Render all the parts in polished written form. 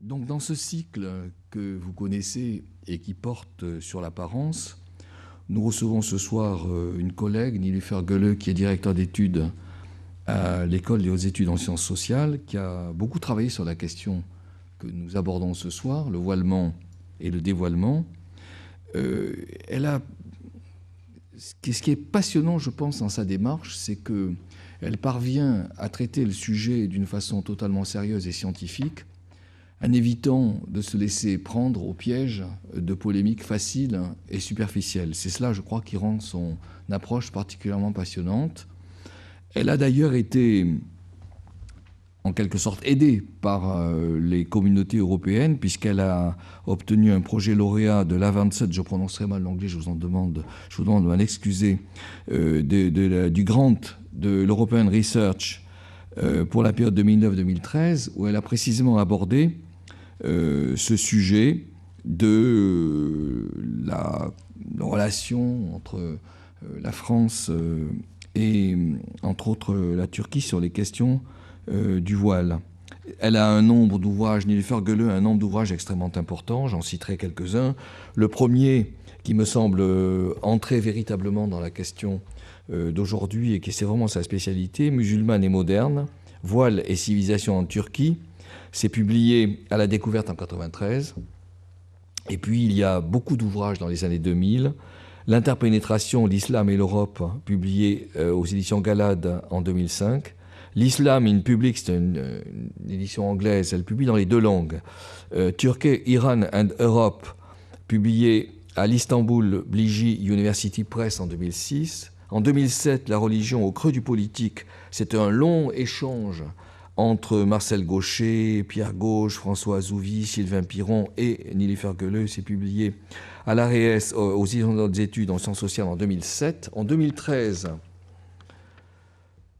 Donc dans ce cycle que vous connaissez et qui porte sur l'apparence, nous recevons ce soir une collègue, Nilüfer Göle, qui est directeur d'études à l'École des hautes études en sciences sociales, qui a beaucoup travaillé sur la question que nous abordons ce soir, le voilement et le dévoilement. Ce qui est passionnant, je pense, dans sa démarche, c'est qu'elle parvient à traiter le sujet d'une façon totalement sérieuse et scientifique, en évitant de se laisser prendre au piège de polémiques faciles et superficielles. C'est cela, je crois, qui rend son approche particulièrement passionnante. Elle a d'ailleurs été, en quelque sorte, aidée par les communautés européennes, puisqu'elle a obtenu un projet lauréat de l'A27, je prononcerai mal l'anglais, je vous demande de m'en excuser, du grant de l'European Research pour la période 2009-2013, où elle a précisément abordé ce sujet de la relation entre la France et, entre autres, la Turquie sur les questions du voile. Elle a un nombre d'ouvrages, Nilüfer Göle a un nombre d'ouvrages extrêmement important, j'en citerai quelques-uns. Le premier, qui me semble entrer véritablement dans la question d'aujourd'hui et qui c'est vraiment sa spécialité, Musulmane et moderne, voile et civilisation en Turquie. C'est publié à la Découverte en 1993. Et puis, il y a beaucoup d'ouvrages dans les années 2000. L'interpénétration, l'islam et l'Europe, publié aux éditions Galad en 2005. L'Islam in Public, c'est une édition anglaise, elle publie dans les deux langues. Turkey, Iran and Europe, publié à l'Istanbul Bilgi University Press en 2006. En 2007, La religion au creux du politique, c'était un long échange entre Marcel Gaucher, Pierre Gauche, François Azouvi, Sylvain Piron et Nilüfer Göle. C'est publié à l'ARES aux études en sciences sociales en 2007. En 2013,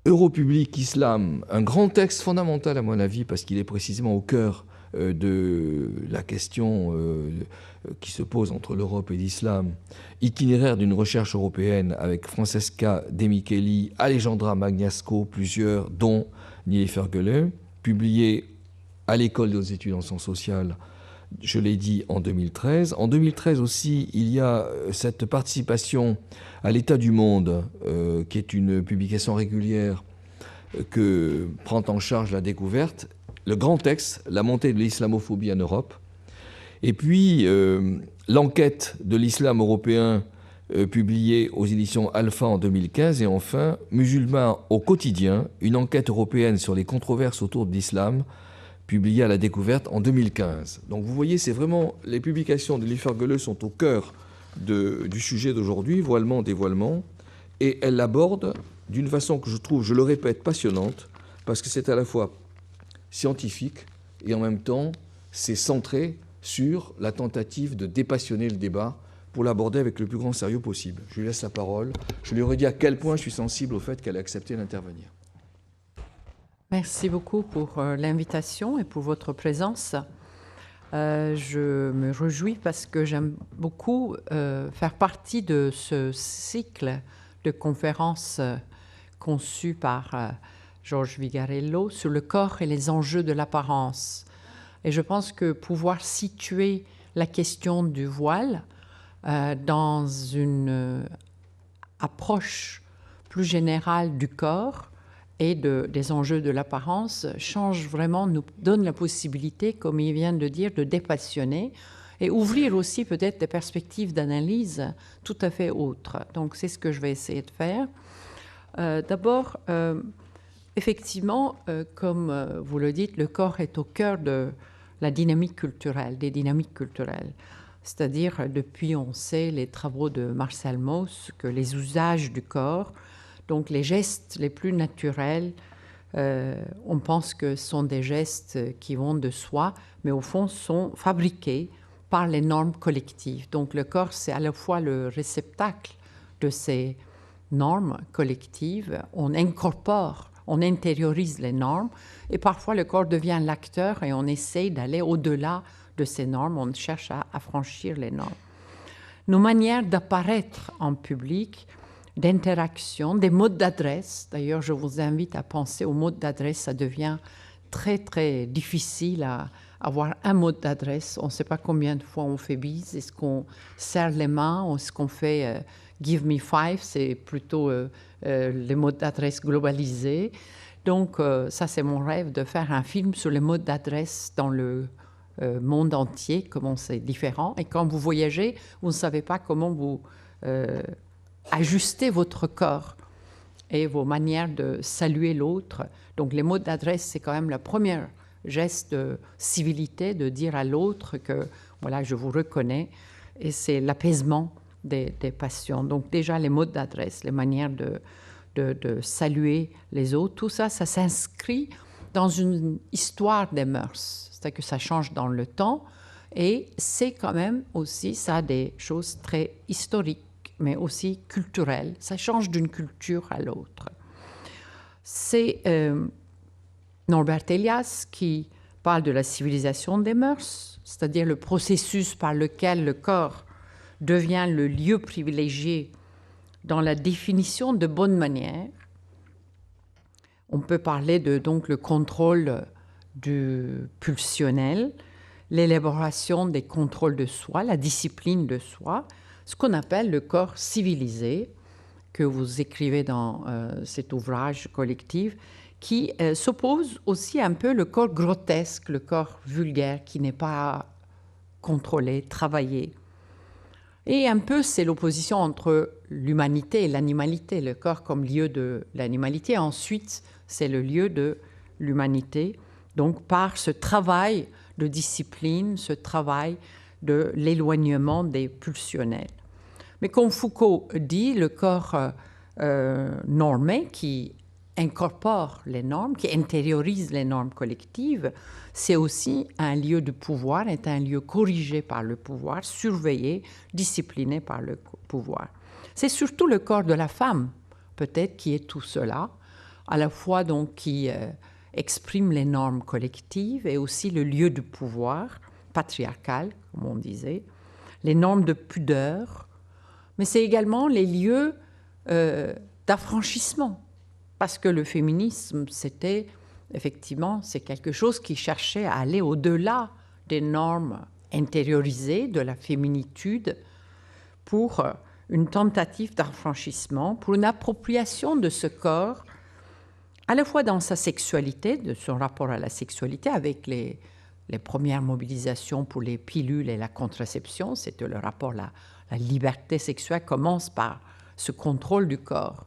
Europublic Islam, un grand texte fondamental à mon avis parce qu'il est précisément au cœur de la question qui se pose entre l'Europe et l'islam, itinéraire d'une recherche européenne avec Francesca De Micheli, Alejandra Magnasco, plusieurs, dont Nilüfer Göle, publié à l'École des études en sciences sociales, je l'ai dit, en 2013. En 2013 aussi, il y a cette participation à l'État du monde, qui est une publication régulière que prend en charge la Découverte, le grand texte, La montée de l'islamophobie en Europe, et puis l'enquête de l'islam européen publiée aux éditions Alpha en 2015, et enfin Musulmans au quotidien, une enquête européenne sur les controverses autour de l'islam, publiée à la Découverte en 2015. Donc vous voyez, c'est vraiment, les publications de Nilüfer Göle sont au cœur du sujet d'aujourd'hui, voilement, dévoilement, et elle l'aborde d'une façon que je trouve, je le répète, passionnante, parce que c'est à la fois scientifique et en même temps c'est centré sur la tentative de dépassionner le débat pour l'aborder avec le plus grand sérieux possible. Je lui laisse la parole. Je lui redis à quel point je suis sensible au fait qu'elle ait accepté d'intervenir. Merci beaucoup pour l'invitation et pour votre présence. Je me réjouis parce que j'aime beaucoup faire partie de ce cycle de conférences conçu par Georges Vigarello sur le corps et les enjeux de l'apparence. Et je pense que pouvoir situer la question du voile dans une approche plus générale du corps et des enjeux de l'apparence change vraiment, nous donne la possibilité, comme il vient de dire, de dépassionner et ouvrir aussi peut-être des perspectives d'analyse tout à fait autres. Donc c'est ce que je vais essayer de faire. D'abord, effectivement, comme vous le dites, le corps est au cœur de la dynamique culturelle, des dynamiques culturelles. C'est-à-dire, depuis, on sait, les travaux de Marcel Mauss, que les usages du corps, donc les gestes les plus naturels, on pense que ce sont des gestes qui vont de soi, mais au fond sont fabriqués par les normes collectives. Donc le corps, c'est à la fois le réceptacle de ces normes collectives, on incorpore, on intériorise les normes, et parfois le corps devient l'acteur et on essaye d'aller au-delà de ces normes, on cherche à franchir les normes. Nos manières d'apparaître en public, d'interaction, des modes d'adresse, d'ailleurs je vous invite à penser aux modes d'adresse, ça devient très très difficile avoir un mot d'adresse. On ne sait pas combien de fois on fait bise. Est-ce qu'on serre les mains ou est-ce qu'on fait give me five? C'est plutôt les mots d'adresse globalisés. Donc, ça, c'est mon rêve, de faire un film sur les mots d'adresse dans le monde entier, comment c'est différent. Et quand vous voyagez, vous ne savez pas comment vous ajustez votre corps et vos manières de saluer l'autre. Donc, les mots d'adresse, c'est quand même le premier geste de civilité, de dire à l'autre que, voilà, je vous reconnais. Et c'est l'apaisement des passions. Donc, déjà, les mots d'adresse, les manières de saluer les autres, tout ça, ça s'inscrit dans une histoire des mœurs. C'est-à-dire que ça change dans le temps et c'est quand même aussi, ça a des choses très historiques, mais aussi culturelles. Ça change d'une culture à l'autre. C'est Norbert Elias qui parle de la civilisation des mœurs, c'est-à-dire le processus par lequel le corps devient le lieu privilégié dans la définition de bonnes manières. On peut parler de donc le contrôle du pulsionnel, l'élaboration des contrôles de soi, la discipline de soi, ce qu'on appelle le corps civilisé, que vous écrivez dans cet ouvrage collectif, qui s'oppose aussi un peu le corps grotesque, le corps vulgaire, qui n'est pas contrôlé, travaillé. Et un peu, c'est l'opposition entre l'humanité et l'animalité, le corps comme lieu de l'animalité. Ensuite, c'est le lieu de l'humanité. Donc, par ce travail de discipline, ce travail de l'éloignement des pulsionnels. Mais comme Foucault dit, le corps normé qui incorpore les normes, qui intériorise les normes collectives, c'est aussi un lieu de pouvoir, est un lieu corrigé par le pouvoir, surveillé, discipliné par le pouvoir. C'est surtout le corps de la femme, peut-être, qui est tout cela, à la fois donc qui exprime les normes collectives et aussi le lieu de pouvoir patriarcal, comme on disait, les normes de pudeur, mais c'est également les lieux d'affranchissement, parce que le féminisme, c'était effectivement, c'est quelque chose qui cherchait à aller au-delà des normes intériorisées de la féminitude pour une tentative d'affranchissement, pour une appropriation de ce corps, à la fois dans sa sexualité, de son rapport à la sexualité, avec les premières mobilisations pour les pilules et la contraception, c'était le rapport, la liberté sexuelle commence par ce contrôle du corps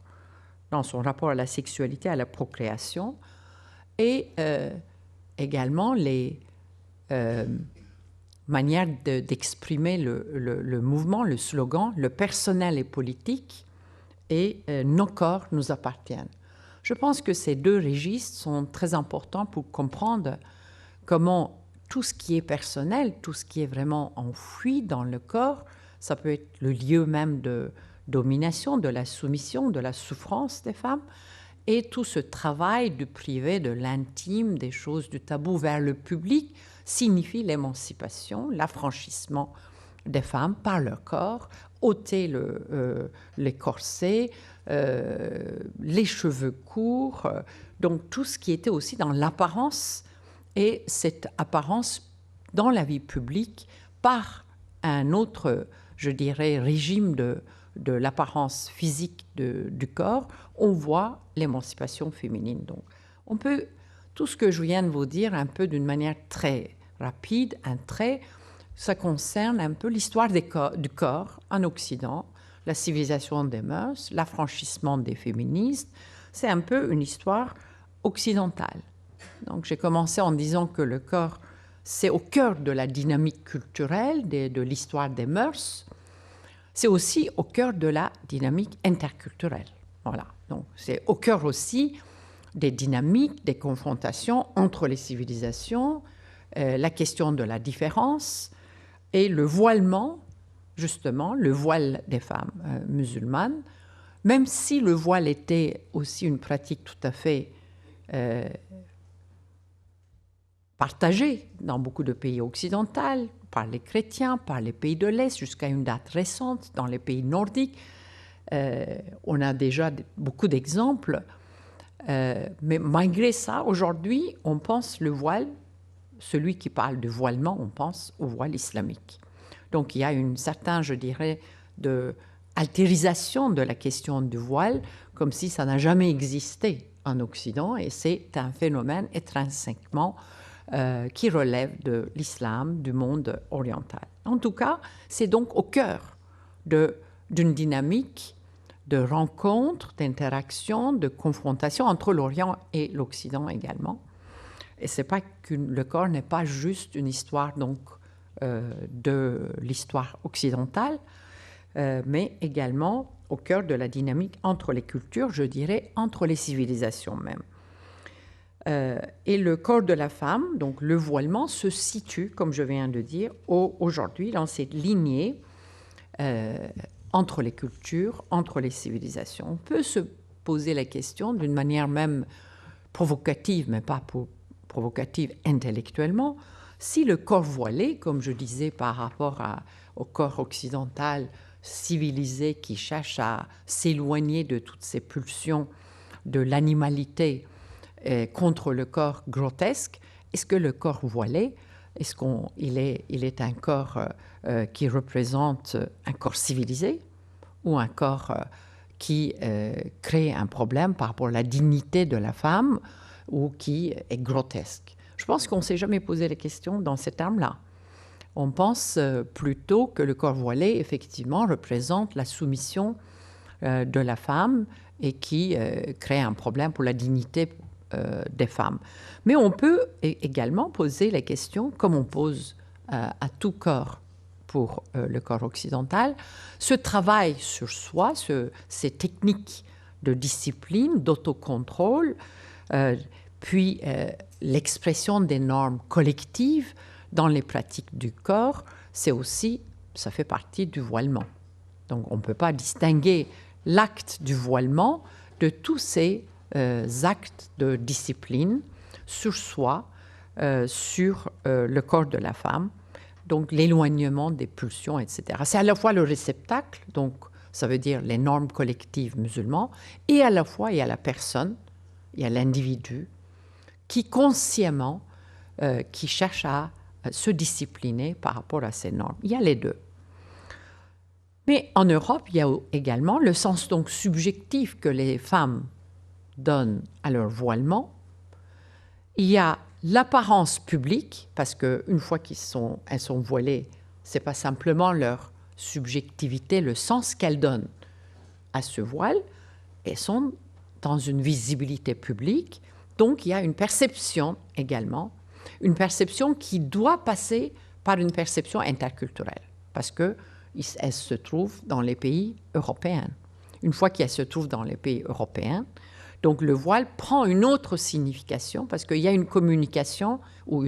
dans son rapport à la sexualité, à la procréation, et également les manières d'exprimer le mouvement, le slogan, le personnel est politique et nos corps nous appartiennent. Je pense que ces deux registres sont très importants pour comprendre comment tout ce qui est personnel, tout ce qui est vraiment enfoui dans le corps, ça peut être le lieu même de domination, de la soumission, de la souffrance des femmes, et tout ce travail du privé, de l'intime, des choses du tabou vers le public signifie l'émancipation, l'affranchissement des femmes par leur corps, ôter les corsets, les cheveux courts, donc tout ce qui était aussi dans l'apparence, et cette apparence dans la vie publique par un autre, je dirais, régime de l'apparence physique du corps, on voit l'émancipation féminine. Donc, on peut, tout ce que je viens de vous dire, un peu d'une manière très rapide, un trait, ça concerne un peu l'histoire du corps en Occident, la civilisation des mœurs, l'affranchissement des féministes. C'est un peu une histoire occidentale. Donc, j'ai commencé en disant que le corps, c'est au cœur de la dynamique culturelle, de l'histoire des mœurs. C'est aussi au cœur de la dynamique interculturelle. Voilà. Donc, c'est au cœur aussi des dynamiques, des confrontations entre les civilisations, la question de la différence et le voilement, justement, le voile des femmes musulmanes, même si le voile était aussi une pratique tout à fait partagée dans beaucoup de pays occidentaux, par les chrétiens, par les pays de l'Est, jusqu'à une date récente, dans les pays nordiques. On a déjà beaucoup d'exemples, mais malgré ça, aujourd'hui, on pense le voile celui qui parle du voilement, on pense au voile islamique. Donc il y a une certaine, je dirais, altérisation de la question du voile, comme si ça n'a jamais existé en Occident, et c'est un phénomène intrinsèquement qui relève de l'islam, du monde oriental. En tout cas, c'est donc au cœur d'une dynamique de rencontre, d'interaction, de confrontation entre l'Orient et l'Occident également. Et c'est pas que le corps n'est pas juste une histoire donc de l'histoire occidentale, mais également au cœur de la dynamique entre les cultures, je dirais, entre les civilisations même. Et le corps de la femme, donc le voilement, se situe, comme je viens de dire, aujourd'hui dans cette lignée entre les cultures, entre les civilisations. On peut se poser la question d'une manière même provocative, mais pas provocative intellectuellement, si le corps voilé, comme je disais par rapport au corps occidental civilisé qui cherche à s'éloigner de toutes ces pulsions de l'animalité contre le corps grotesque, est-ce que le corps voilé, est-ce qu'il est un corps qui représente un corps civilisé ou un corps qui crée un problème par rapport à la dignité de la femme ou qui est grotesque? Je pense qu'on ne s'est jamais posé la question dans ces termes-là. On pense plutôt que le corps voilé, effectivement, représente la soumission de la femme et qui crée un problème pour la dignité des femmes. Mais on peut également poser la question, comme on pose à tout corps pour le corps occidental, ce travail sur soi, ces techniques de discipline, d'autocontrôle, puis l'expression des normes collectives dans les pratiques du corps, ça fait partie du voilement. Donc on ne peut pas distinguer l'acte du voilement de tous ces actes de discipline sur soi, sur le corps de la femme, donc l'éloignement des pulsions, etc. C'est à la fois le réceptacle, donc ça veut dire les normes collectives musulmanes, et à la fois il y a la personne, il y a l'individu qui consciemment, qui cherche à se discipliner par rapport à ces normes. Il y a les deux. Mais en Europe, il y a également le sens donc subjectif que les femmes donnent à leur voilement. Il y a l'apparence publique, parce qu'une fois elles sont voilées, ce n'est pas simplement leur subjectivité, le sens qu'elles donnent à ce voile, elles sont dans une visibilité publique. Donc il y a une perception également, une perception qui doit passer par une perception interculturelle, parce qu'elle se trouve dans les pays européens. Une fois qu'elle se trouve dans les pays européens, donc le voile prend une autre signification, parce qu'il y a une communication ou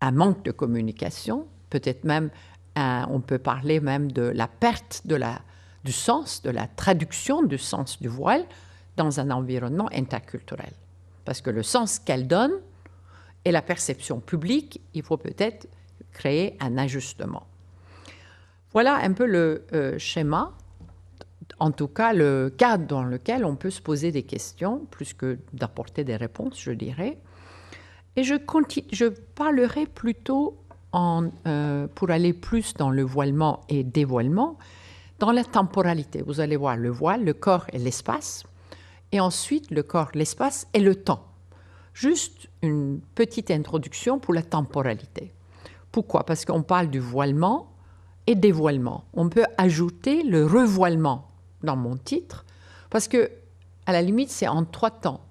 un manque de communication, peut-être même, on peut parler même de la perte du sens, de la traduction du sens du voile dans un environnement interculturel. Parce que le sens qu'elle donne et la perception publique, il faut peut-être créer un ajustement. Voilà un peu le schéma, en tout cas le cadre dans lequel on peut se poser des questions, plus que d'apporter des réponses, je dirais. Et je parlerai plutôt, pour aller plus dans le voilement et dévoilement, dans la temporalité. Vous allez voir le voile, le corps et l'espace, et ensuite le corps, l'espace et le temps. Juste une petite introduction pour la temporalité. Pourquoi? Parce qu'on parle du voilement et dévoilement. On peut ajouter le revoilement dans mon titre, parce que, à la limite, c'est en 3 temps.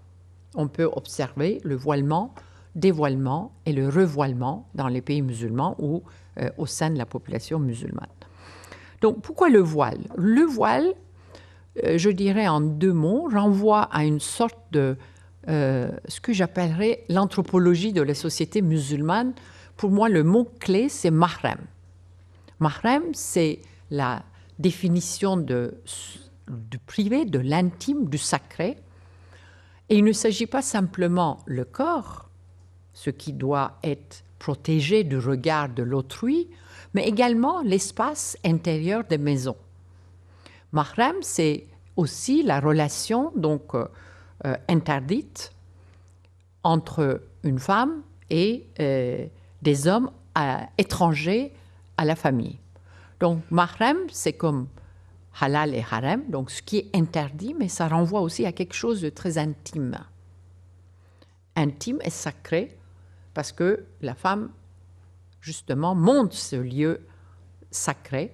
On peut observer le voilement, dévoilement et le revoilement dans les pays musulmans ou au sein de la population musulmane. Donc, pourquoi le voile? Le voile, je dirais en 2 mots, renvoie à une sorte de ce que j'appellerais l'anthropologie de la société musulmane. Pour moi, le mot-clé, c'est mahrem. Mahrem, c'est la définition du privé, de l'intime, du sacré. Et il ne s'agit pas simplement le corps, ce qui doit être protégé du regard de l'autrui, mais également l'espace intérieur des maisons. Mahrem, c'est aussi la relation donc interdite entre une femme et des hommes étrangers à la famille. Donc, mahrem, c'est comme halal et harem, donc ce qui est interdit, mais ça renvoie aussi à quelque chose de très intime. Intime et sacré, parce que la femme, justement, monte ce lieu sacré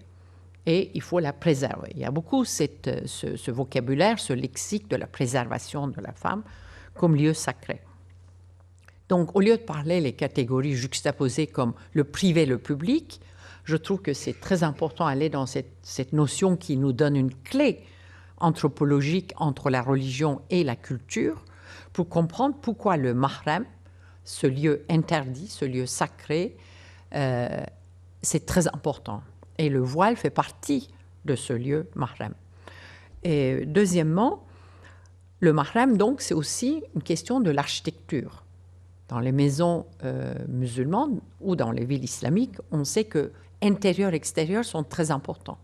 et il faut la préserver. Il y a beaucoup ce vocabulaire, ce lexique de la préservation de la femme comme lieu sacré. Donc, au lieu de parler les catégories juxtaposées comme le privé, le public, je trouve que c'est très important d'aller dans cette notion qui nous donne une clé anthropologique entre la religion et la culture pour comprendre pourquoi le mahrem, ce lieu interdit, ce lieu sacré, c'est très important. Et le voile fait partie de ce lieu mahrem. Et deuxièmement, le mahrem, donc, c'est aussi une question de l'architecture. Dans les maisons musulmanes ou dans les villes islamiques, on sait que intérieur et extérieur sont très importants.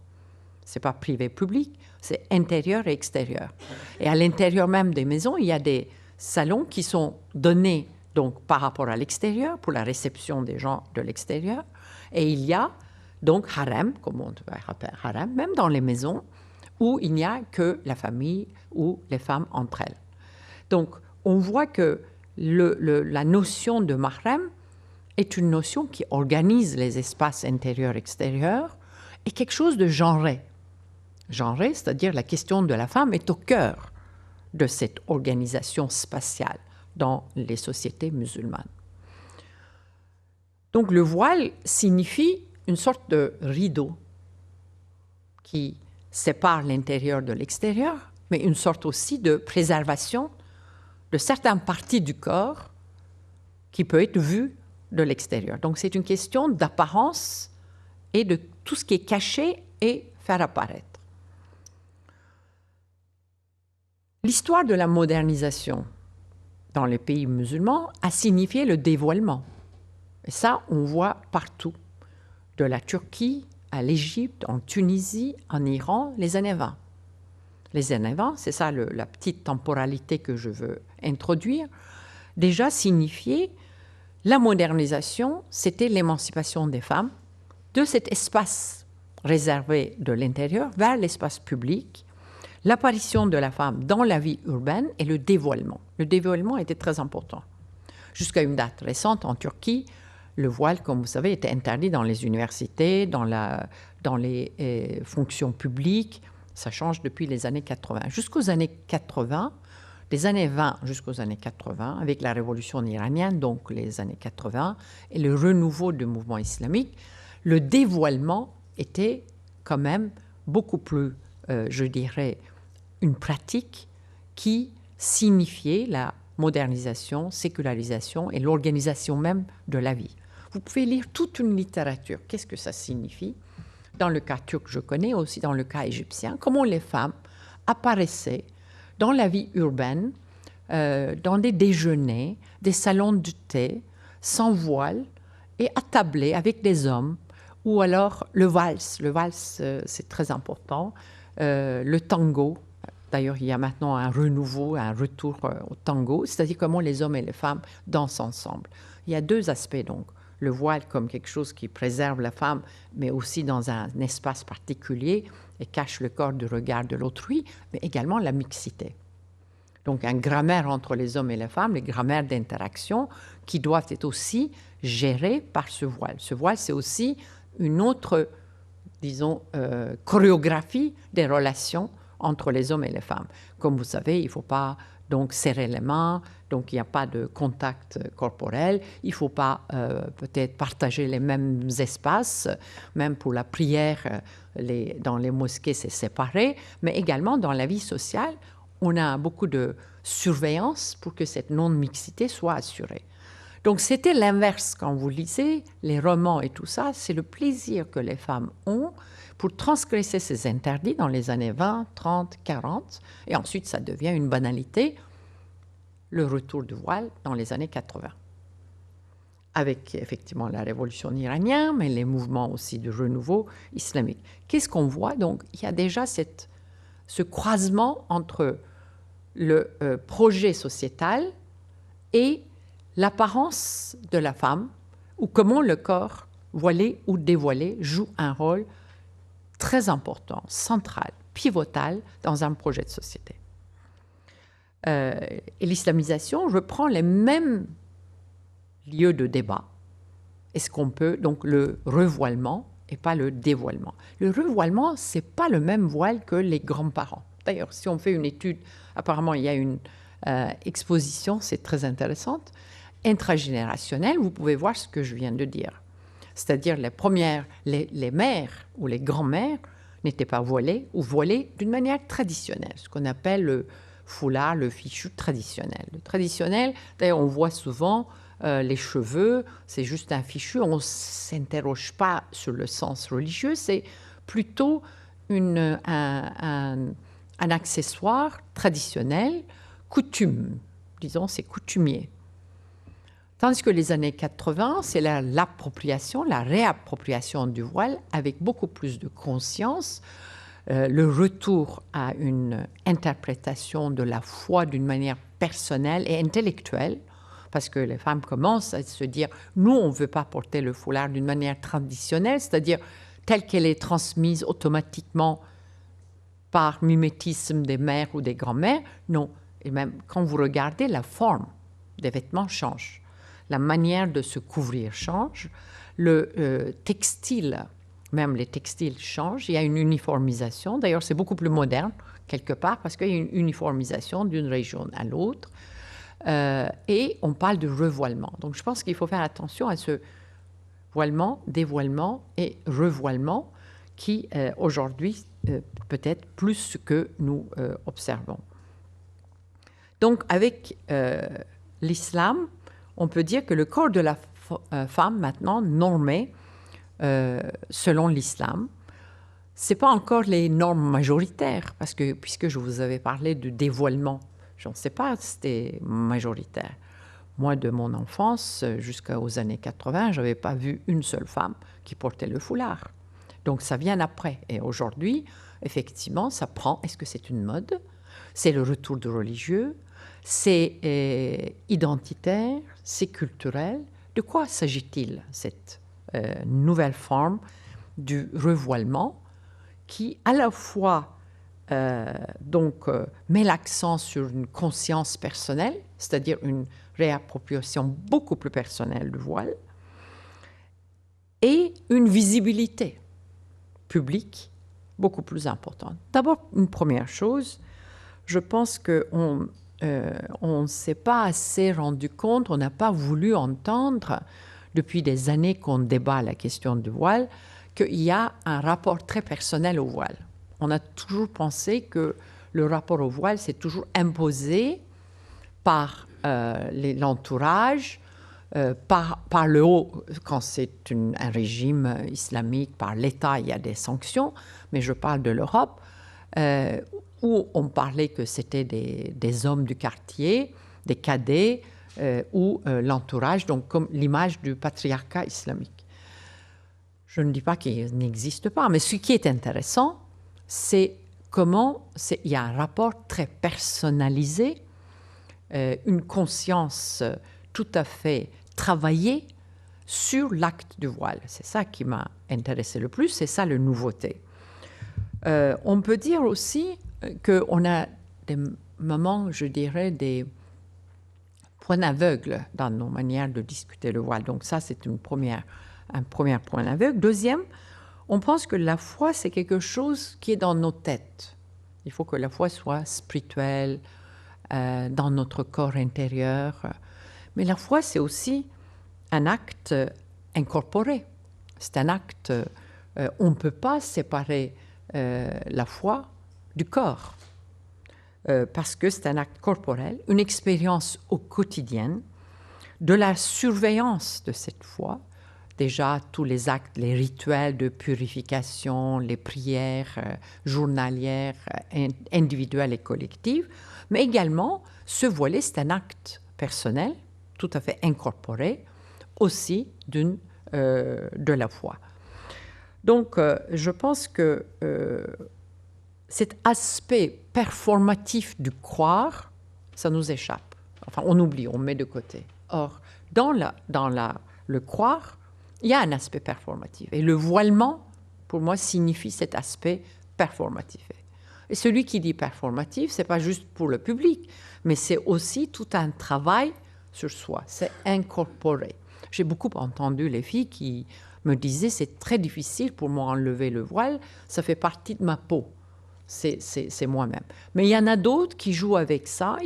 Ce n'est pas privé-public, c'est intérieur et extérieur. Et à l'intérieur même des maisons, il y a des salons qui sont donnés donc, par rapport à l'extérieur, pour la réception des gens de l'extérieur. Et il y a donc harem, comme on appelle harem, même dans les maisons, où il n'y a que la famille ou les femmes entre elles. Donc, on voit que la notion de mahrem est une notion qui organise les espaces intérieurs-extérieurs et quelque chose de genré. Genré, c'est-à-dire la question de la femme est au cœur de cette organisation spatiale dans les sociétés musulmanes. Donc le voile signifie une sorte de rideau qui sépare l'intérieur de l'extérieur, mais une sorte aussi de préservation de certaines parties du corps qui peut être vue de l'extérieur. Donc c'est une question d'apparence et de tout ce qui est caché et faire apparaître. L'histoire de la modernisation dans les pays musulmans a signifié le dévoilement. Et ça, on voit partout, de la Turquie à l'Égypte, en Tunisie, en Iran, les années 20. Les années 20, c'est ça la petite temporalité que je veux introduire, déjà signifiait la modernisation, c'était l'émancipation des femmes de cet espace réservé de l'intérieur vers l'espace public, l'apparition de la femme dans la vie urbaine et le dévoilement. Le dévoilement était très important. Jusqu'à une date récente, en Turquie, le voile, comme vous savez, était interdit dans les universités, dans les fonctions publiques. Ça change depuis les années 80. Jusqu'aux années 80, des années 20 jusqu'aux années 80, avec la révolution iranienne, donc les années 80, et le renouveau du mouvement islamique, le dévoilement était quand même beaucoup plus, je dirais, une pratique qui signifiait la modernisation, sécularisation et l'organisation même de la vie. Vous pouvez lire toute une littérature. Qu'est-ce que ça signifie? Dans le cas turc, je connais, aussi dans le cas égyptien, comment les femmes apparaissaient dans la vie urbaine, dans des déjeuners, des salons de thé, sans voile et attablées avec des hommes, ou alors le valse. Le valse, c'est très important. Le tango. D'ailleurs, il y a maintenant un renouveau, un retour au tango, c'est-à-dire comment les hommes et les femmes dansent ensemble. Il y a deux aspects, donc. Le voile comme quelque chose qui préserve la femme, mais aussi dans un espace particulier et cache le corps du regard de l'autrui, mais également la mixité. Donc, une grammaire entre les hommes et les femmes, les grammaires d'interaction qui doivent être aussi gérées par ce voile. Ce voile, c'est aussi une autre, disons, chorégraphie des relations entre les hommes et les femmes. Comme vous savez, il ne faut pas donc serrer les mains, donc il n'y a pas de contact corporel, il ne faut pas peut-être partager les mêmes espaces, même pour la prière, dans les mosquées c'est séparé, mais également dans la vie sociale, on a beaucoup de surveillance pour que cette non-mixité soit assurée. Donc c'était l'inverse quand vous lisez les romans et tout ça, c'est le plaisir que les femmes ont pour transgresser ces interdits dans les années 20, 30, 40, et ensuite ça devient une banalité, le retour du voile dans les années 80. Avec effectivement la révolution iranienne, mais les mouvements aussi de renouveau islamique. Qu'est-ce qu'on voit? Donc il y a déjà ce croisement entre le projet sociétal et l'apparence de la femme ou comment le corps, voilé ou dévoilé, joue un rôle très important, central, pivotal dans un projet de société. Et l'islamisation reprend les mêmes lieux de débat. Est-ce qu'on peut, donc le revoilement et pas le dévoilement. Le revoilement, ce n'est pas le même voile que les grands-parents. D'ailleurs, si on fait une étude, apparemment il y a une exposition, c'est très intéressante, intragénérationnelle, vous pouvez voir ce que je viens de dire. C'est-à-dire les mères ou les grands-mères n'étaient pas voilées ou voilées d'une manière traditionnelle, ce qu'on appelle le foulard, le fichu traditionnel. Le traditionnel, d'ailleurs, on voit souvent les cheveux, c'est juste un fichu, on ne s'interroge pas sur le sens religieux, c'est plutôt un accessoire traditionnel, coutume, disons, c'est coutumier. Tandis que les années 80, c'est l'appropriation, la réappropriation du voile avec beaucoup plus de conscience, le retour à une interprétation de la foi d'une manière personnelle et intellectuelle, parce que les femmes commencent à se dire « nous, on ne veut pas porter le foulard d'une manière traditionnelle, c'est-à-dire telle qu'elle est transmise automatiquement par mimétisme des mères ou des grands-mères. Non, et même quand vous regardez, la forme des vêtements change. La manière de se couvrir change, le textile, même les textiles changent, il y a une uniformisation. D'ailleurs, c'est beaucoup plus moderne, quelque part, parce qu'il y a une uniformisation d'une région à l'autre. Et on parle de revoilement. Donc, je pense qu'il faut faire attention à ce voilement, dévoilement et revoilement qui, aujourd'hui, peut-être plus que nous observons. Donc, avec l'islam, on peut dire que le corps de la femme, maintenant, normé selon l'islam, ce n'est pas encore les normes majoritaires, parce que, puisque je vous avais parlé de dévoilement, je ne sais pas si c'était majoritaire. Moi, de mon enfance jusqu'aux années 80, je n'avais pas vu une seule femme qui portait le foulard. Donc, ça vient après. Et aujourd'hui, effectivement, ça prend. Est-ce que c'est une mode? C'est le retour du religieux? C'est identitaire? C'est culturel? De quoi s'agit-il, cette nouvelle forme du revoilement qui, à la fois, met l'accent sur une conscience personnelle, c'est-à-dire une réappropriation beaucoup plus personnelle du voile, et une visibilité publique beaucoup plus importante. D'abord, une première chose, je pense qu'on ne s'est pas assez rendu compte, on n'a pas voulu entendre, depuis des années qu'on débat la question du voile, qu'il y a un rapport très personnel au voile. On a toujours pensé que le rapport au voile s'est toujours imposé par l'entourage, par le haut, quand c'est un régime islamique, par l'État, il y a des sanctions, mais je parle de l'Europe, où on parlait que c'était des hommes du quartier, des cadets, ou l'entourage, donc comme l'image du patriarcat islamique. Je ne dis pas qu'il n'existe pas, mais ce qui est intéressant, c'est comment il y a un rapport très personnalisé, une conscience tout à fait travaillée sur l'acte du voile. C'est ça qui m'a intéressé le plus, c'est ça la nouveauté. On peut dire aussi qu'on a des moments, je dirais, des points aveugles dans nos manières de discuter le voile. Donc ça, c'est un premier point aveugle. Deuxième, on pense que la foi, c'est quelque chose qui est dans nos têtes. Il faut que la foi soit spirituelle, dans notre corps intérieur. Mais la foi, c'est aussi un acte incorporé. C'est un acte... on ne peut pas séparer la foi du corps, parce que c'est un acte corporel, une expérience au quotidien, de la surveillance de cette foi. Déjà, tous les actes, les rituels de purification, les prières journalières, individuelles et collectives, mais également, se voiler, c'est un acte personnel, tout à fait incorporé, aussi de la foi. Donc, je pense que cet aspect performatif du croire, ça nous échappe. Enfin, on oublie, on met de côté. Or, dans le croire, il y a un aspect performatif. Et le voilement, pour moi, signifie cet aspect performatif. Et celui qui dit performatif, ce n'est pas juste pour le public, mais c'est aussi tout un travail sur soi. C'est incorporé. J'ai beaucoup entendu les filles qui me disaient « c'est très difficile pour moi enlever le voile, ça fait partie de ma peau, c'est moi-même ». Mais il y en a d'autres qui jouent avec ça,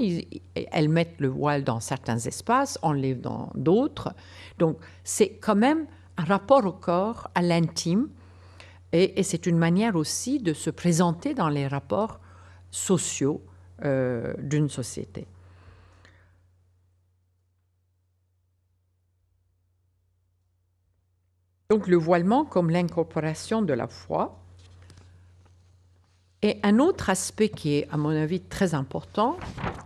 elles mettent le voile dans certains espaces, enlèvent dans d'autres. Donc c'est quand même un rapport au corps, à l'intime, et c'est une manière aussi de se présenter dans les rapports sociaux d'une société. Donc le voilement comme l'incorporation de la foi. Et un autre aspect qui est, à mon avis, très important,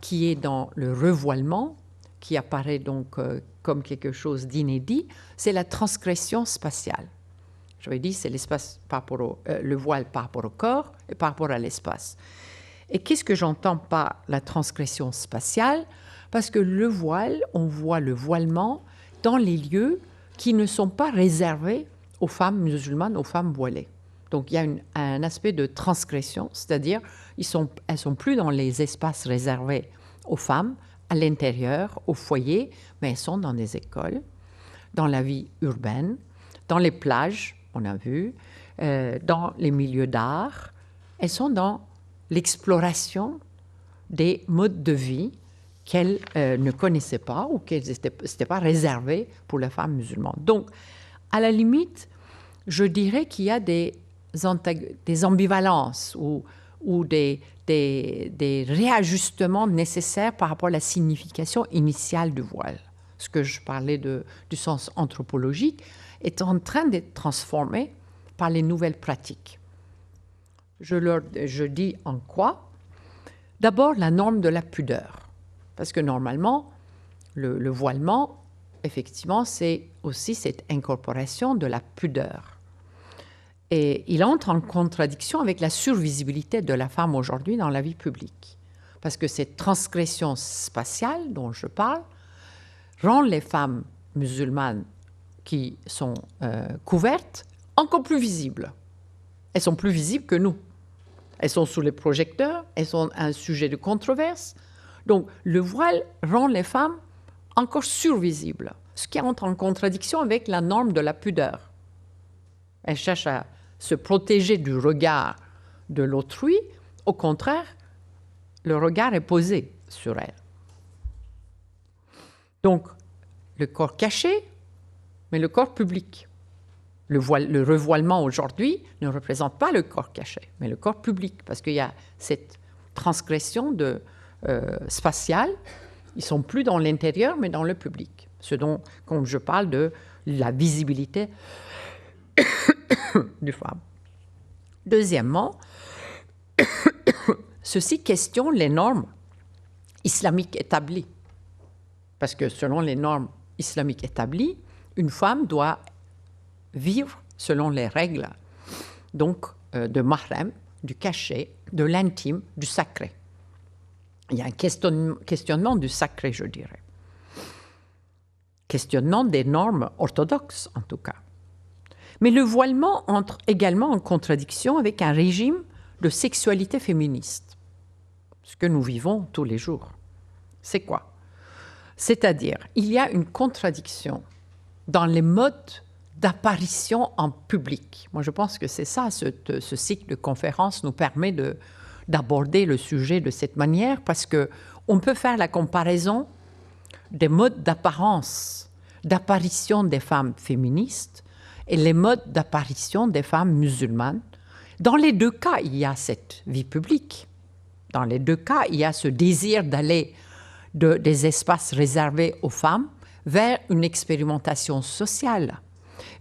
qui est dans le revoilement, qui apparaît donc comme quelque chose d'inédit, c'est la transgression spatiale. J'avais dit, c'est l'espace le voile par rapport au corps et par rapport à l'espace. Et qu'est-ce que j'entends par la transgression spatiale? Parce que le voile, on voit le voilement dans les lieux qui ne sont pas réservés aux femmes musulmanes, aux femmes voilées. Donc il y a un aspect de transgression, c'est-à-dire elles sont plus dans les espaces réservés aux femmes, à l'intérieur, au foyer, mais elles sont dans des écoles, dans la vie urbaine, dans les plages, on a vu, dans les milieux d'art. Elles sont dans l'exploration des modes de vie qu'elles ne connaissaient pas ou qu'elles n'étaient pas réservées pour les femmes musulmanes. Donc, à la limite, je dirais qu'il y a des ambivalences ou des réajustements nécessaires par rapport à la signification initiale du voile. Ce que je parlais du sens anthropologique est en train d'être transformé par les nouvelles pratiques. Je dis en quoi? D'abord, la norme de la pudeur. Parce que normalement, le voilement, effectivement, c'est aussi cette incorporation de la pudeur. Et il entre en contradiction avec la survisibilité de la femme aujourd'hui dans la vie publique. Parce que cette transgression spatiale dont je parle rend les femmes musulmanes qui sont couvertes encore plus visibles. Elles sont plus visibles que nous. Elles sont sous les projecteurs, elles sont un sujet de controverse. Donc, le voile rend les femmes encore survisibles, ce qui entre en contradiction avec la norme de la pudeur. Elles cherchent à se protéger du regard de l'autrui. Au contraire, le regard est posé sur elles. Donc, le corps caché, mais le corps public. Le revoilement aujourd'hui ne représente pas le corps caché, mais le corps public, parce qu'il y a cette transgression spatiale. Ils ne sont plus dans l'intérieur, mais dans le public. Ce dont, comme je parle de la visibilité du femme. Deuxièmement, ceci questionne les normes islamiques établies. Parce que selon les normes islamiques établies, une femme doit vivre selon les règles donc de mahrem, du cachet, de l'intime, du sacré. Il y a un questionnement du sacré, je dirais. Questionnement des normes orthodoxes, en tout cas. Mais le voilement entre également en contradiction avec un régime de sexualité féministe, ce que nous vivons tous les jours. C'est quoi? C'est-à-dire, il y a une contradiction dans les modes d'apparition en public. Moi, je pense que c'est ça, ce cycle de conférences nous permet d'aborder le sujet de cette manière, parce qu'on peut faire la comparaison des modes d'apparence, d'apparition des femmes féministes et les modes d'apparition des femmes musulmanes. Dans les deux cas, il y a cette vie publique. Dans les deux cas, il y a ce désir d'aller des espaces réservés aux femmes vers une expérimentation sociale,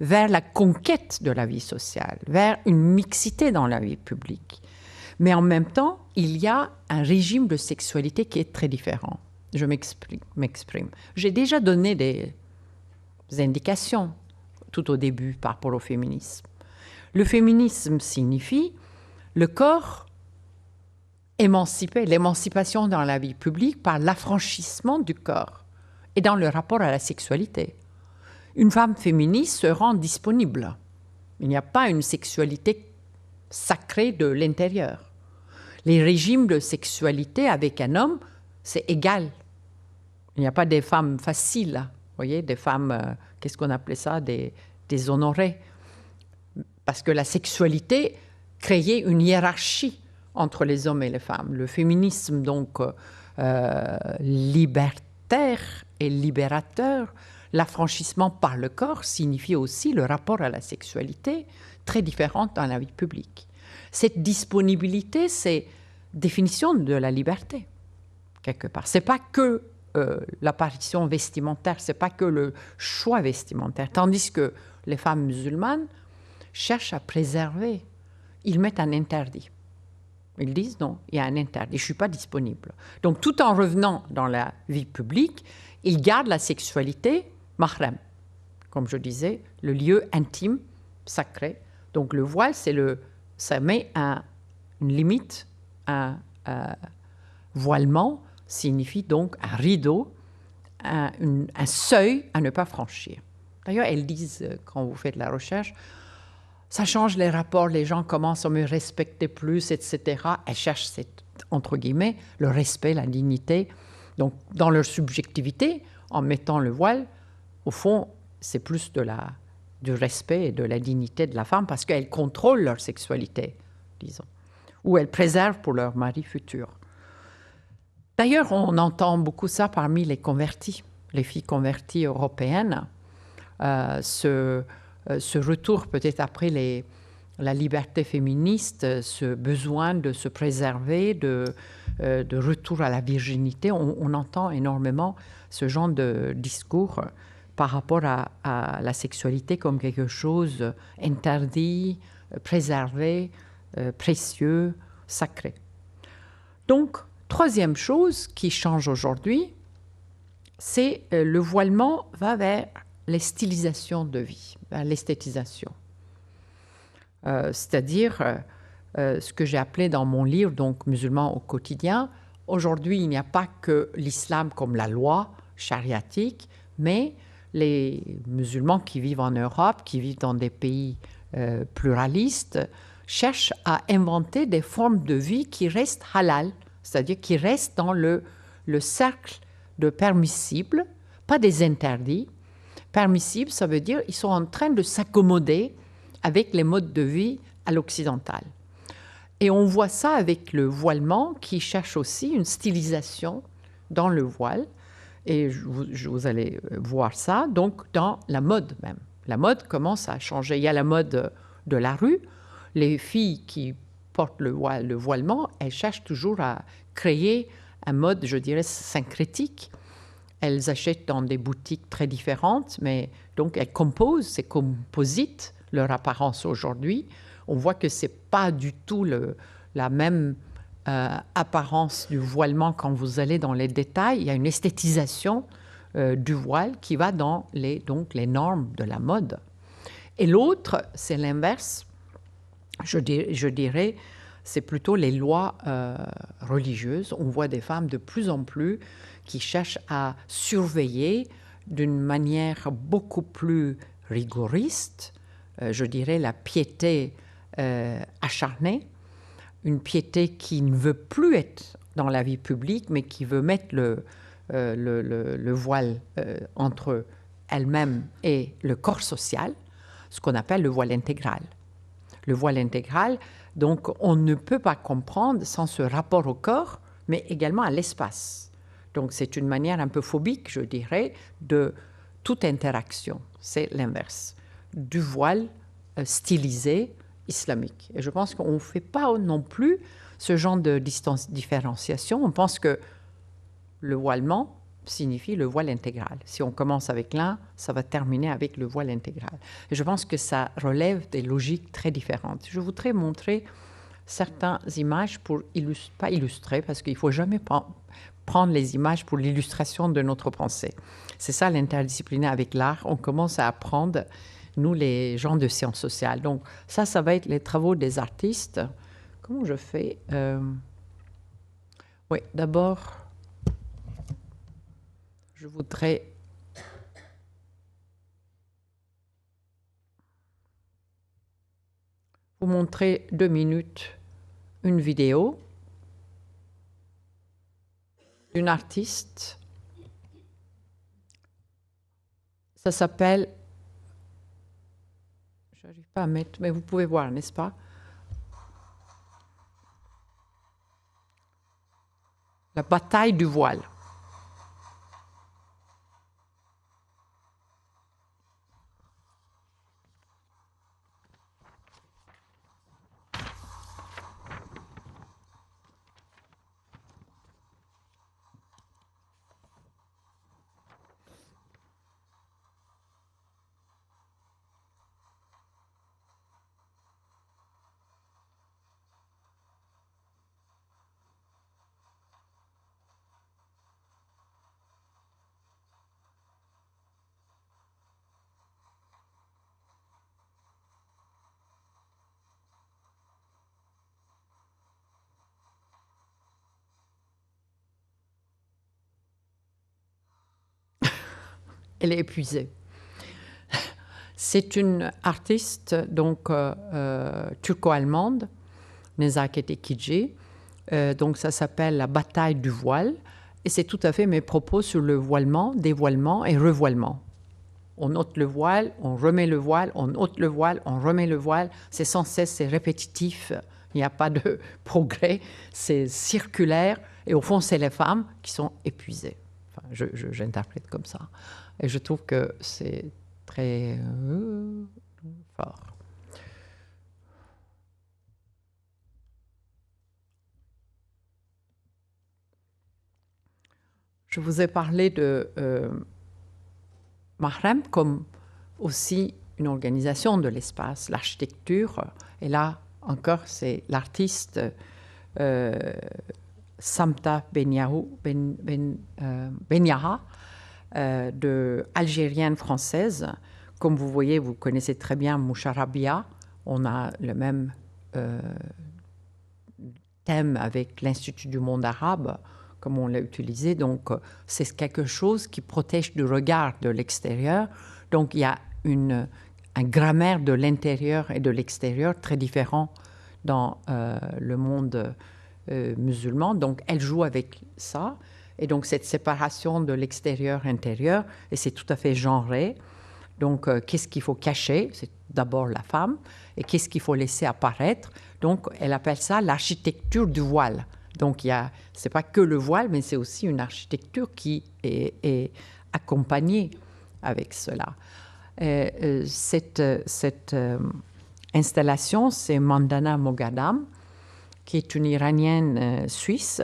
vers la conquête de la vie sociale, vers une mixité dans la vie publique. Mais en même temps, il y a un régime de sexualité qui est très différent. Je m'exprime. J'ai déjà donné des indications tout au début par rapport au féminisme. Le féminisme signifie le corps émancipé, l'émancipation dans la vie publique par l'affranchissement du corps et dans le rapport à la sexualité. Une femme féministe se rend disponible. Il n'y a pas une sexualité sacrée de l'intérieur. Les régimes de sexualité avec un homme, c'est égal. Il n'y a pas des femmes faciles, vous voyez, des femmes, qu'est-ce qu'on appelait ça, des honorées. Parce que la sexualité créait une hiérarchie entre les hommes et les femmes. Le féminisme, donc, libertaire et libérateur, l'affranchissement par le corps signifie aussi le rapport à la sexualité très différente dans la vie publique. Cette disponibilité, c'est définition de la liberté, quelque part. Ce n'est pas que l'apparition vestimentaire, ce n'est pas que le choix vestimentaire, tandis que les femmes musulmanes cherchent à préserver. Ils mettent un interdit. Ils disent non, il y a un interdit, je ne suis pas disponible. Donc tout en revenant dans la vie publique, ils gardent la sexualité mahram, comme je disais, le lieu intime, sacré. Donc le voile, ça met une limite, un voilement signifie donc un rideau, un seuil à ne pas franchir. D'ailleurs, elles disent, quand vous faites la recherche, ça change les rapports, les gens commencent à me respecter plus, etc. Elles cherchent, entre guillemets, le respect, la dignité. Donc, dans leur subjectivité, en mettant le voile, au fond, c'est plus du respect et de la dignité de la femme parce qu'elles contrôlent leur sexualité, disons, ou elles préservent pour leur mari futur. D'ailleurs, on entend beaucoup ça parmi les convertis, les filles converties européennes, ce retour peut-être après la liberté féministe, ce besoin de se préserver, de retour à la virginité. On entend énormément ce genre de discours par rapport à la sexualité comme quelque chose interdit, préservé, précieux, sacré. Donc, troisième chose qui change aujourd'hui, c'est le voilement va vers les stylisations de vie, l'esthétisation. C'est-à-dire ce que j'ai appelé dans mon livre, donc Musulmans au quotidien. Aujourd'hui, il n'y a pas que l'islam comme la loi chariatique, mais les musulmans qui vivent en Europe, qui vivent dans des pays pluralistes, cherchent à inventer des formes de vie qui restent halal, c'est-à-dire qui restent dans le cercle de permissibles, pas des interdits. Permissibles, ça veut dire qu'ils sont en train de s'accommoder avec les modes de vie à l'occidental. Et on voit ça avec le voilement qui cherche aussi une stylisation dans le voile. Et vous allez voir ça, donc dans la mode même. La mode commence à changer. Il y a la mode de la rue. Les filles qui portent le voilement, elles cherchent toujours à créer un mode, je dirais, syncrétique. Elles achètent dans des boutiques très différentes, mais donc elles composent, c'est composite leur apparence aujourd'hui. On voit que ce n'est pas du tout la même apparence du voilement quand vous allez dans les détails. Il y a une esthétisation du voile qui va dans les normes de la mode. Et l'autre, c'est l'inverse. Je dirais, c'est plutôt les lois religieuses. On voit des femmes de plus en plus qui cherchent à surveiller d'une manière beaucoup plus rigoriste, je dirais la piété acharnée, une piété qui ne veut plus être dans la vie publique, mais qui veut mettre le voile entre elle-même et le corps social, ce qu'on appelle le voile intégral. Le voile intégral, donc on ne peut pas comprendre sans ce rapport au corps, mais également à l'espace. Donc c'est une manière un peu phobique, je dirais, de toute interaction. C'est l'inverse du voile stylisé islamique. Et je pense qu'on ne fait pas non plus ce genre de différenciation. On pense que le voilement signifie le voile intégral. Si on commence avec l'un, ça va terminer avec le voile intégral. Et je pense que ça relève des logiques très différentes. Je voudrais montrer certaines images pour pas illustrer, parce qu'il ne faut jamais prendre les images pour l'illustration de notre pensée. C'est ça l'interdisciplinaire avec l'art. On commence à apprendre, nous, les gens de sciences sociales. Donc ça va être les travaux des artistes. Comment je fais Oui, d'abord, je voudrais vous montrer 2 minutes une vidéo d'une artiste. Ça s'appelle, je n'arrive pas à mettre, mais vous pouvez voir, n'est-ce pas? La bataille du voile. Elle est épuisée. C'est une artiste donc turco-allemande, Nezaket Ekici. Donc ça s'appelle La bataille du voile. Et c'est tout à fait mes propos sur le voilement, dévoilement et revoilement. On ôte le voile, on remet le voile, on ôte le voile, on remet le voile. C'est sans cesse, c'est répétitif. Il n'y a pas de progrès. C'est circulaire. Et au fond, c'est les femmes qui sont épuisées. Enfin, j'interprète comme ça. Et je trouve que c'est très fort. Je vous ai parlé de Mahrem comme aussi une organisation de l'espace, l'architecture. Et là, encore, c'est l'artiste Samta Benyaha, algérienne française. Comme vous voyez, vous connaissez très bien Moucharabia. On a le même thème avec l'Institut du monde arabe, comme on l'a utilisé. Donc, c'est quelque chose qui protège du regard de l'extérieur. Donc, il y a un grammaire de l'intérieur et de l'extérieur très différent dans le monde musulman. Donc, elle joue avec ça. Et donc, cette séparation de l'extérieur-intérieur, et c'est tout à fait genré. Donc, qu'est-ce qu'il faut cacher? C'est d'abord la femme. Et qu'est-ce qu'il faut laisser apparaître? Donc, elle appelle ça l'architecture du voile. Donc, ce n'est pas que le voile, mais c'est aussi une architecture qui est accompagnée avec cela. Cette installation, c'est Mandana Moghadam, qui est une Iranienne suisse.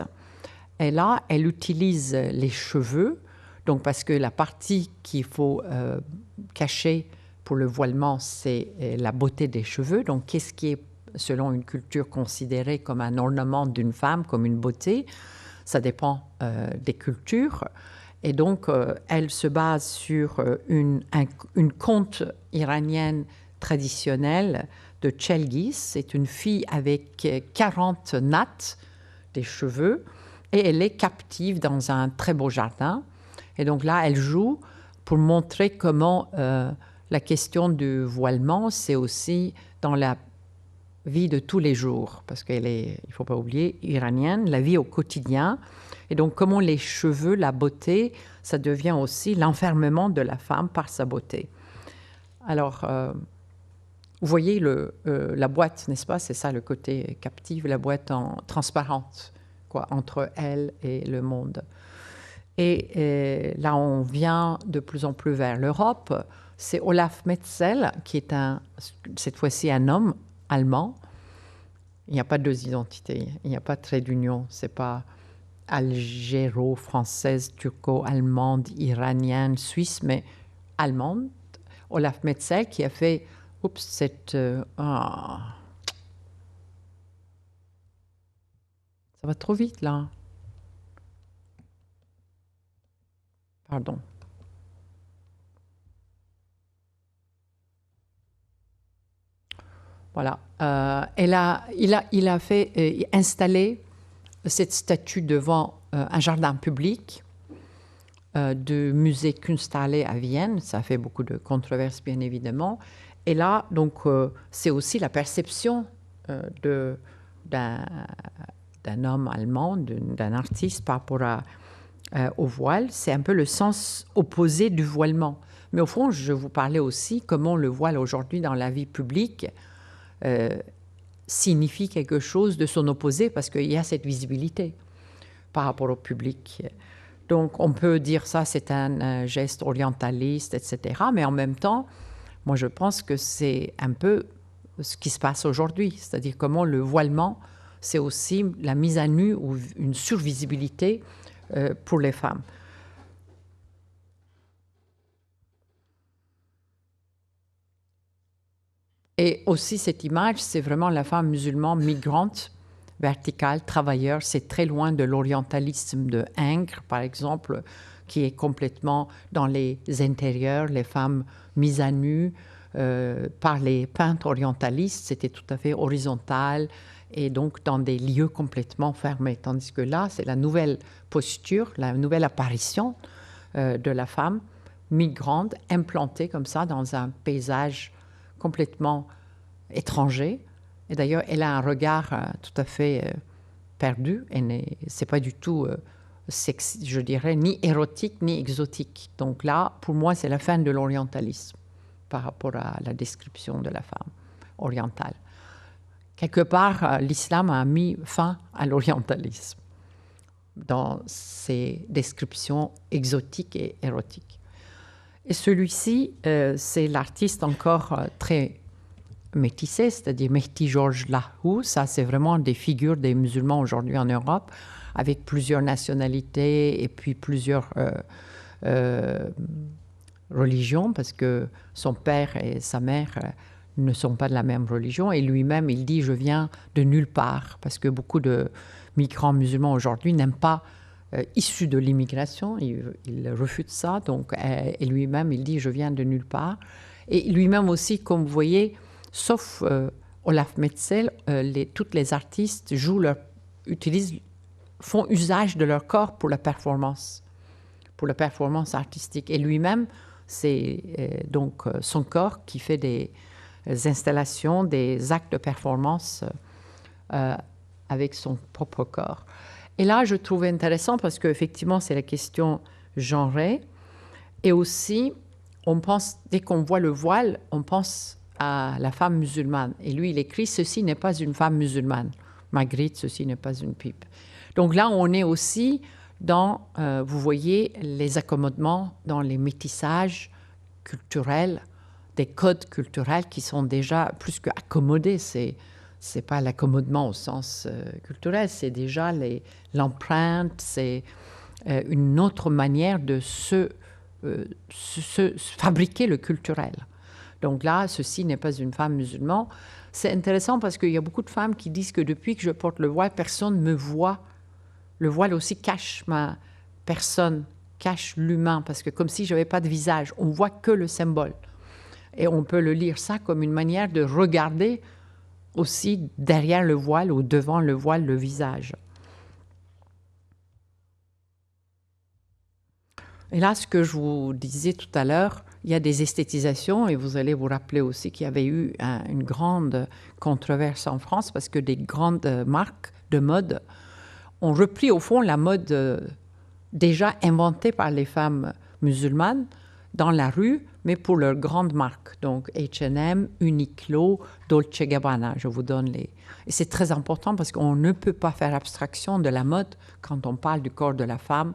Et là, elle utilise les cheveux, donc parce que la partie qu'il faut cacher pour le voilement, c'est la beauté des cheveux. Donc, qu'est-ce qui est, selon une culture, considéré comme un ornement d'une femme, comme une beauté? Ça dépend des cultures. Et donc, elle se base sur une conte iranienne traditionnelle de Chelgis. C'est une fille avec 40 nattes des cheveux. Et elle est captive dans un très beau jardin. Et donc là, elle joue pour montrer comment la question du voilement, c'est aussi dans la vie de tous les jours. Parce qu'elle est, il ne faut pas oublier, iranienne, la vie au quotidien. Et donc, comment les cheveux, la beauté, ça devient aussi l'enfermement de la femme par sa beauté. Alors, vous voyez la boîte, n'est-ce pas? C'est ça le côté captif, la boîte transparente, quoi, entre elle et le monde. Et là, on vient de plus en plus vers l'Europe. C'est Olaf Metzel, qui est cette fois-ci un homme allemand. Il n'y a pas deux identités, il n'y a pas de trait d'union. Ce n'est pas algéro-française, turco-allemande, iranienne, suisse, mais allemande. Olaf Metzel qui a fait ça va trop vite là. Pardon. Voilà. Il a fait installer cette statue devant un jardin public du musée Kunsthalle à Vienne. Ça a fait beaucoup de controverses, bien évidemment. Et là, donc, c'est aussi la perception d'un homme allemand, d'un artiste par rapport au voile. C'est un peu le sens opposé du voilement. Mais au fond, je vous parlais aussi comment le voile aujourd'hui dans la vie publique signifie quelque chose de son opposé parce qu'il y a cette visibilité par rapport au public. Donc, on peut dire ça, c'est un geste orientaliste, etc. Mais en même temps, moi, je pense que c'est un peu ce qui se passe aujourd'hui, c'est-à-dire comment le voilement, c'est aussi la mise à nu ou une survisibilité pour les femmes. Et aussi, cette image, c'est vraiment la femme musulmane migrante, verticale, travailleur. C'est très loin de l'orientalisme de Ingres, par exemple, qui est complètement dans les intérieurs, les femmes mises à nu par les peintres orientalistes. C'était tout à fait horizontal et donc dans des lieux complètement fermés. Tandis que là, c'est la nouvelle posture, la nouvelle apparition de la femme migrante, implantée comme ça dans un paysage complètement étranger. Et d'ailleurs, elle a un regard tout à fait perdu. C'est pas du tout sexy, je dirais, ni érotique ni exotique. Donc là, pour moi, c'est la fin de l'orientalisme par rapport à la description de la femme orientale. Quelque part, l'islam a mis fin à l'orientalisme dans ses descriptions exotiques et érotiques. Et celui-ci, c'est l'artiste encore très métissé, c'est-à-dire Mehdi George Lahou. Ça, c'est vraiment des figures des musulmans aujourd'hui en Europe, avec plusieurs nationalités et puis plusieurs religions, parce que son père et sa mère ne sont pas de la même religion. Et lui-même, il dit « je viens de nulle part », parce que beaucoup de migrants musulmans aujourd'hui n'aiment pas issu de l'immigration, il refuse ça, donc, et lui-même, il dit « je viens de nulle part ». Et lui-même aussi, comme vous voyez, sauf Olaf Metzel, toutes les artistes font usage de leur corps pour la performance artistique. Et lui-même, c'est donc son corps qui fait des installations, des actes de performance avec son propre corps. Et là, je trouvais intéressant parce qu'effectivement, c'est la question genrée. Et aussi, on pense, dès qu'on voit le voile, on pense à la femme musulmane. Et lui, il écrit « Ceci n'est pas une femme musulmane. Magritte, ceci n'est pas une pipe. » Donc là, on est aussi dans, vous voyez, les accommodements, dans les métissages culturels, des codes culturels qui sont déjà plus qu'accommodés. C'est pas l'accommodement au sens culturel, c'est déjà l'empreinte, c'est une autre manière de se fabriquer le culturel. Donc là, ceci n'est pas une femme musulmane. C'est intéressant parce qu'il y a beaucoup de femmes qui disent que depuis que je porte le voile, personne ne me voit. Le voile aussi cache ma personne, cache l'humain, parce que comme si je n'avais pas de visage, on ne voit que le symbole. Et on peut le lire ça comme une manière de regarder aussi derrière le voile ou devant le voile le visage. Et là, ce que je vous disais tout à l'heure, il y a des esthétisations et vous allez vous rappeler aussi qu'il y avait eu une grande controverse en France parce que des grandes marques de mode ont repris au fond la mode déjà inventée par les femmes musulmanes dans la rue, mais pour leurs grandes marques. Donc H&M, Uniqlo, Dolce & Gabbana, je vous donne les... Et c'est très important parce qu'on ne peut pas faire abstraction de la mode quand on parle du corps de la femme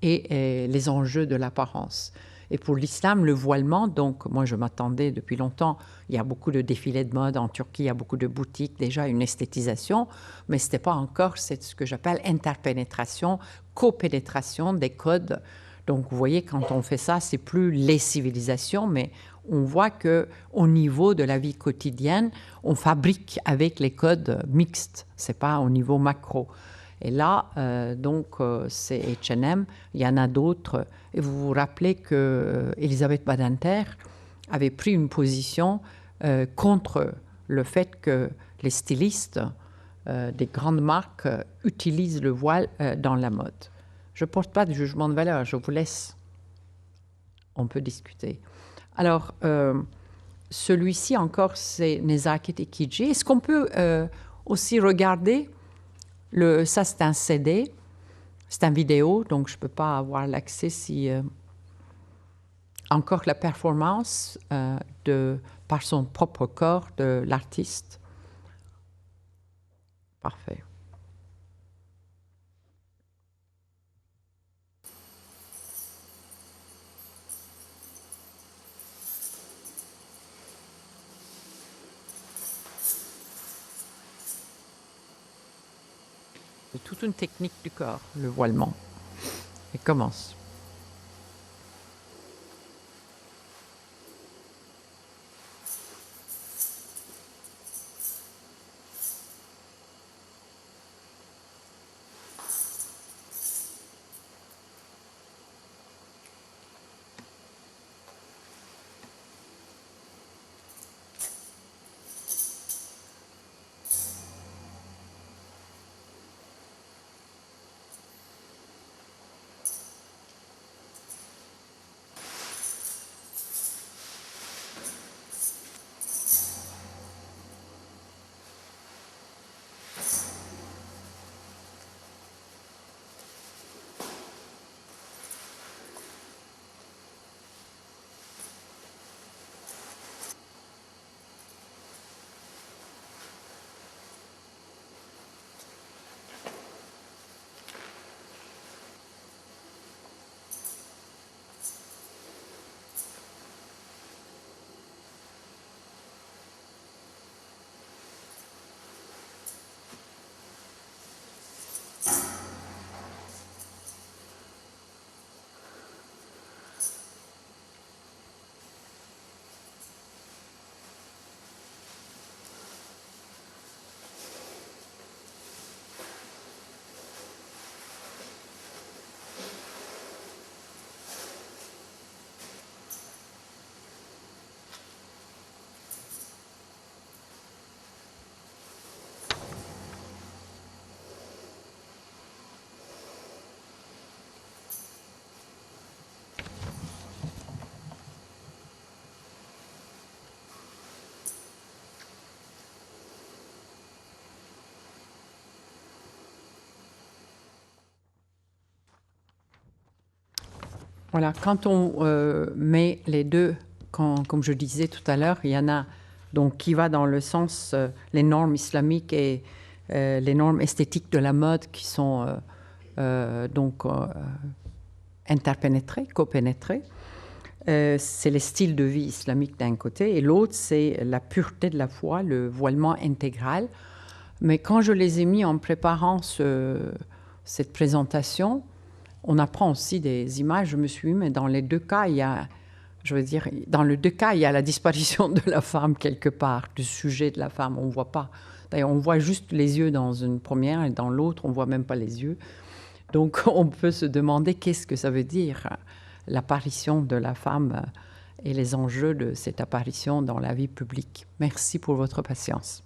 et les enjeux de l'apparence. Et pour l'islam, le voilement, donc moi je m'attendais depuis longtemps, il y a beaucoup de défilés de mode en Turquie, il y a beaucoup de boutiques, déjà une esthétisation, mais ce n'était pas encore ce que j'appelle interpénétration, copénétration des codes. Donc vous voyez, quand on fait ça, c'est plus les civilisations, mais on voit qu'au niveau de la vie quotidienne, on fabrique avec les codes mixtes, ce n'est pas au niveau macro. Et là, c'est H&M, il y en a d'autres. Et vous vous rappelez qu'Elisabeth Badinter avait pris une position contre le fait que les stylistes des grandes marques utilisent le voile dans la mode. Je ne porte pas de jugement de valeur, je vous laisse. On peut discuter. Alors, celui-ci encore, c'est Nezakit Ikiji. Est-ce qu'on peut aussi regarder, ça c'est un CD, c'est un vidéo, donc je ne peux pas avoir l'accès si... encore la performance par son propre corps de l'artiste. Parfait. C'est toute une technique du corps, le voilement. Et commence. Voilà, quand on met les deux, comme je disais tout à l'heure, il y en a donc qui va dans le sens, les normes islamiques et les normes esthétiques de la mode qui sont donc interpénétrées, copénétrées. C'est les styles de vie islamiques d'un côté, et l'autre, c'est la pureté de la foi, le voilement intégral. Mais quand je les ai mis en préparant cette présentation, on apprend aussi des images. Je me suis dit, mais dans les deux cas, il y a, je veux dire, dans les deux cas, il y a la disparition de la femme quelque part, du sujet de la femme. On ne voit pas. D'ailleurs, on voit juste les yeux dans une première, et dans l'autre, on ne voit même pas les yeux. Donc, on peut se demander qu'est-ce que ça veut dire, l'apparition de la femme et les enjeux de cette apparition dans la vie publique. Merci pour votre patience.